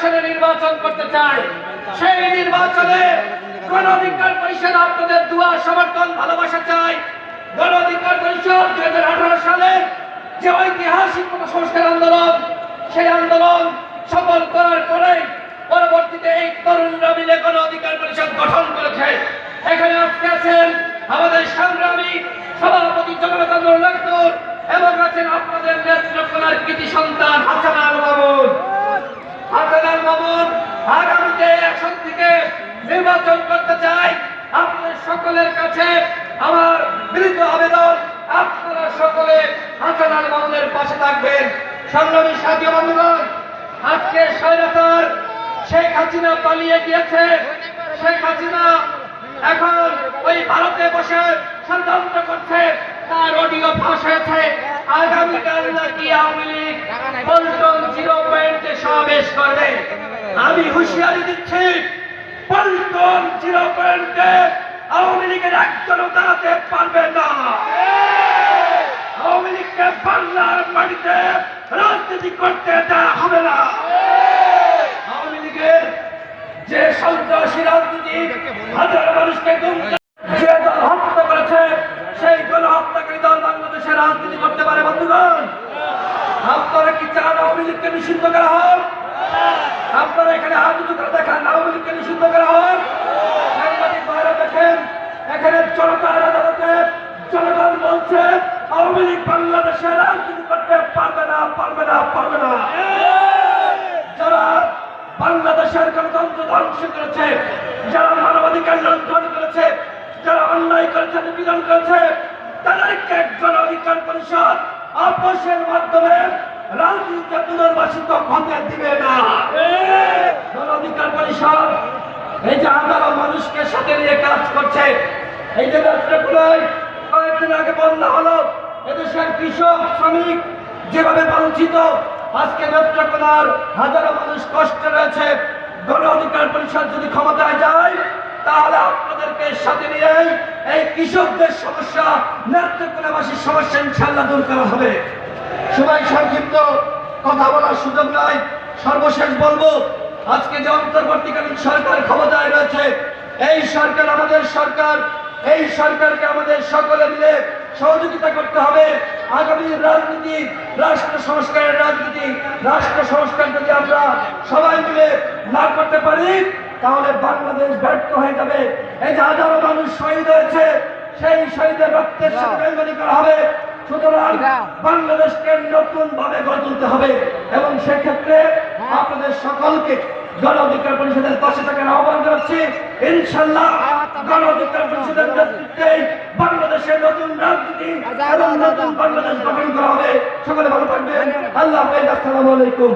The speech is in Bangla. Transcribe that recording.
আসনে নির্বাচন করতে চাই। সেই নির্বাচনে গণ অধিকার পরিষদ আপনাদের দোয়া সমর্থন ভালোবাসা চাই। গণ অধিকার পরিষদ 2018 সালে যে ঐতিহাসিক সংস্কার আন্দোলন, সেই আন্দোলন সফল করার পরে পরবর্তীতে এই তরুণরা মিলে গণ অধিকার পরিষদ গঠন করেছে। এখানে আজকে আছেন আমাদের সংগ্রামী সভাপতি জগন্নাথ লাক্তর এবং আছেন আপনাদের নেতৃত্বের কৃতি সন্তান হাসান আল মামুন। হাসান আল মামুন আগামীতে আসন থেকে নির্বাচন করতে চাই। আপনাদের সকলের কাছে আমার বিনীত আবেদন, আপনারা সকলে হাসান আল মামুনের পাশে থাকবেন। সংগ্রামী সাথী বন্ধুগণ, আজকে স্বৈরাচার শেখ হাসিনা পালিয়ে গিয়েছে। শেখ হাসিনা এখন ওই ভারতে বসে ষড়যন্ত্র করছে, তার অডিও ফাঁস হয়েছে। আগামীকাল নাকি আওয়ামী লীগ পল্টন 0 পয়েন্টে সমাবেশ করবে। আমি হুঁশিয়ারি দিচ্ছি, পল্টন 0 পয়েন্টে আওয়ামী লীগের একজনও দাঁড়াতে পারবে না। আওয়ামী লীগকে বাংলার মাটিতে রাজনীতি করতে দেওয়া হবে না। আওয়ামী লীগের যে সন্ত্রাসী রাজনীতি হাজার মানুষকে যে দল হত্যা করেছে, সেই গণহত্যাকারী দল বাংলাদেশে রাজনীতি করতে পারে। বন্ধুগণ, আপনারা কি চান আওয়ামী লীগকে নিষিদ্ধ করা হোক? আপনারা এখানে হাত উঁচু করে দেখান আওয়ামী লীগকে নিষিদ্ধ করা হোক। সাংবাদিক ভাইরা দেখেন, এখানে জনতার আদালতে জনগণ বলছে আওয়ামী লীগ বাংলাদেশে রাজনীতি করতে পারবে না, পারবে না, পারবে না। যারা বাংলাদেশের গণতন্ত্র ধ্বংস করেছে, যারা মানবাধিকার লঙ্ঘন করেছে, যারা অন্যায় করেছে, নিপীড়ন করেছে, তাদেরকে গণ অধিকার পরিষদ আপোষের মাধ্যমে রাজনীতিতে পুনর্বাসিত হতে দিবে না। গণ অধিকার পরিষদ এই যে হাজারো মানুষকে সাথে নিয়ে কাজ করছে। এই যে রাষ্ট্রগুলোয় কয়েকদিন আগে বন্যা হলো, এদেশের কৃষক শ্রমিক যেভাবে বঞ্চিত, আজকে নেত্রকোনার হাজারো মানুষ কষ্টে রয়েছে। গণ অধিকার পরিষদ যদি ক্ষমতায় যায়, তাহলে আপনাদেরকে সাথে নিয়ে এই কৃষকদের সমস্যা, নেত্রকোনাবাসীর সমস্যা ইনশাআল্লাহ দূর করা হবে। সবাই সংক্ষিপ্ত কথা বলার সুযোগ নাই। সর্বশেষ বলবো, আজকে যে অন্তর্বর্তীকালীন সরকার ক্ষমতায় রয়েছে, এই সরকার আমাদের সরকার। এই সরকারকে আমাদের সকলে মিলে সহযোগিতা করতে হবে। আগামী রাজনীতি, রাষ্ট্র সংস্কারের রাজনীতি, রাষ্ট্র সংস্কার যদি আমরা সবাই মিলে না করতে পারি, তাহলে বাংলাদেশ ব্যর্থ হয়ে যাবে। এই যে হাজারো মানুষ শহীদ হয়েছে, সেই শহীদের রক্তের সাথে বেইমানি করা হবে। সুতরাং বাংলাদেশকে নতুন ভাবে গড়ে তুলতে হবে এবং সেক্ষেত্রে আপনাদের সকলকে গণ অধিকার পরিষদের পাশে থাকার আহ্বান জানাচ্ছি। ইনশাআল্লাহ গণ অধিকার পরিষদের নেতৃত্বে বাংলাদেশের নতুন রাজনীতি এবং নতুন বাংলাদেশ গঠন করা হবে। সকলে ভালো থাকবেন। আল্লাহ হাফেজ। আসসালামু আলাইকুম।